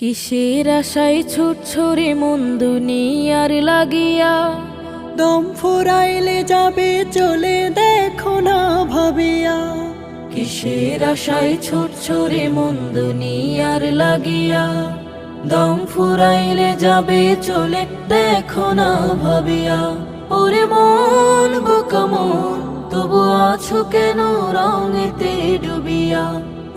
কিসের আশায় ছুটছো রে মন দুনিয়ার লাগিয়া, দম ফুরাইলে যাবে চলে দেখো না ভাবিয়া। কিসের আশায় ছুটছো রে মন দুনিয়ার লাগিয়া, দম ফুরাইলে যাবে চলে দেখো না ভাবিয়া। ওরে মন বোকা মন, তবু আছো কেন রঙেতে ডুবিয়া।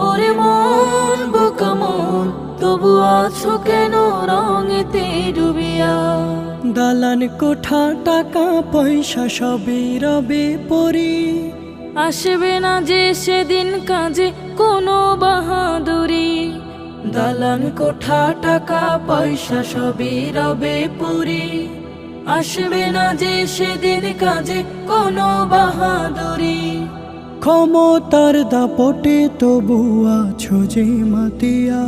ওরে মন বোকা মন, তবু আছো কেন রঙেতে ডুবিয়া। দালান কোঠা টাকা পয়সা সবই রবে পরি, আসবে না যে সেদিন কাজে কোনো বাহাদুরি। দালান কোঠা টাকা পয়সা সবই রবে পুরি, আসবে না যে সেদিন কাজে কোনো বাহাদুরি। ক্ষমতার দাপটে তবু আছো যে মাতিয়া।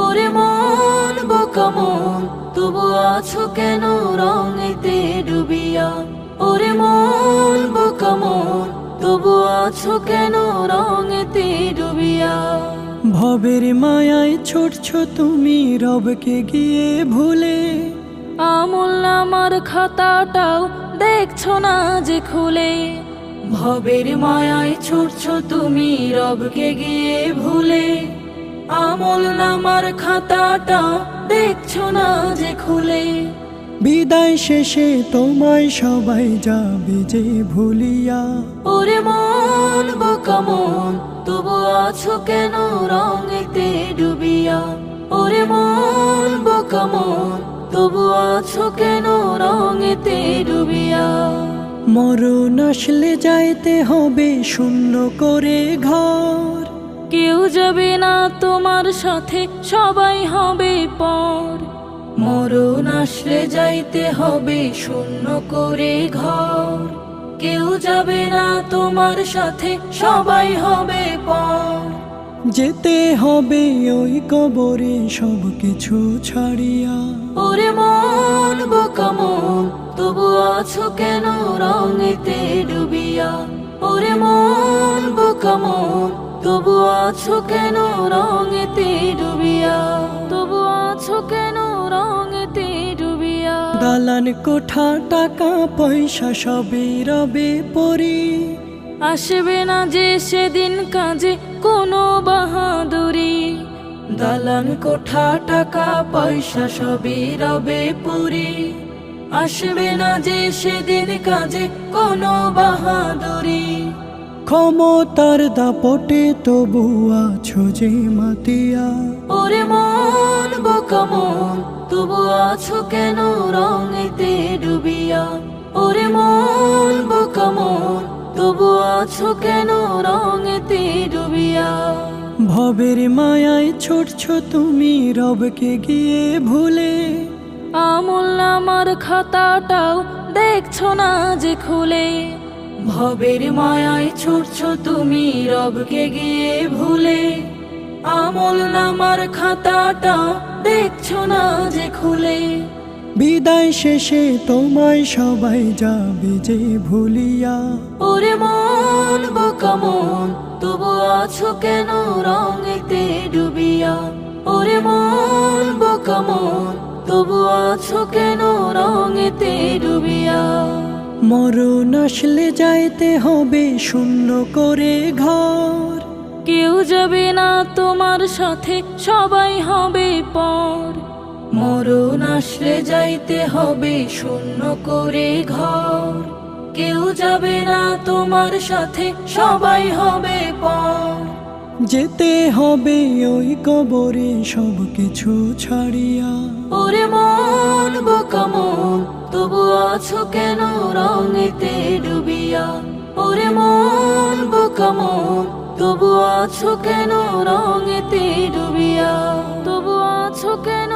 ওরে মন বোকা মন, তবু আছো কেন রঙেতে ডুবিয়া। ওরে মন বোকা মন, তবু আছো কেন রঙেতে ডুবিয়া। ভবের মায়ায় ছুটছো তুমি রবকে গিয়ে ভুলে, আমল আমার খাতাটাও দেখছো না যে খুলে। ভবের মায়ায় ছুটছো তুমি রবকে গিয়ে ভুলে, আমল নামার খাতাটাও দেখছো না যে খুলে। বিদায় শেষে তোমায় সবাই যাবে যে ভুলিয়া। ওরে মন বোকা মন, তবু আছো কেন রঙেতে ডুবিয়া। ওরে মন বোকা মন, তবু আছো কেন রঙেতে ডুবিয়া। মরণ আসলে যাইতে হবে শূন্য করে ঘর, কেউ যাবে না তোমার সাথে, সবাই হবে পর। মরণ আসলে যাইতে হবে শূন্য করে ঘর, কেউ যাবে না তোমার সাথে, সবাই হবে পর। যেতে হবে ওই কবরে সব কিছু ছাড়িয়া। ওরে মন বোকা মন, তবু আছো কেন রঙেতে ডুবিয়া। ওরে মন বোকা মন, তবু আছো কেন রঙেতে ডুবিয়া। তবু আছো কেন রঙেতে ডুবিয়া। দালান কোঠা টাকা পয়সা সবই রবে পরি, আসবে না যে সেদিন কাজে কোনো বাহাদুরি। দালান কোঠা টাকা পয়সা সবই রবে পুরি, আসবে না যে সেদিন কাজে কোনো বাহাদুরি। ক্ষমতার দাপটে তবু আছো যে মাতিয়া। ওরে মন বোকা মন, তবু আছো কেন রঙেতে ডুবিয়া। ওরে মন বোকা মন, তবু আছো কেন রঙেতে ডুবিয়া। ভবের মায়ায় ছুটছো তুমি রবকে গিয়ে ভুলে, আমল আমার খাতাটাও দেখছো না যে খুলে। ভবের মায়ায় ছুটছো তুমি রবকে গিয়ে ভুলে, আমল নামার খাতাটাও দেখছো না যে খুলে। বিদায় শেষে তোমায় সবাই যাবে যে ভুলিয়া। ওরে মন বোকা মন, তবু আছো কেন রঙেতে ডুবিয়া। ওরে মন বোকা মন, তবু আছো কেন রঙেতে ডুবিয়া। মরণ আসলে যাইতে হবে শূন্য করে ঘর, কেউ যাবে না তোমার সাথে, সবাই হবে পর। মরণ আসলে যাইতে হবে শূন্য করে ঘর, কেউ যাবে না তোমার সাথে, সবাই হবে পর। যেতে হবে ওই কবরে সব কিছু ছাড়িয়া। ওরে মন বোকা মন, তবু আছো কেন রঙেতে ডুবিয়া। ওরে মন বোকা মন, তবু আছো কেন রঙেতে ডুবিয়া। তবু আছো কেন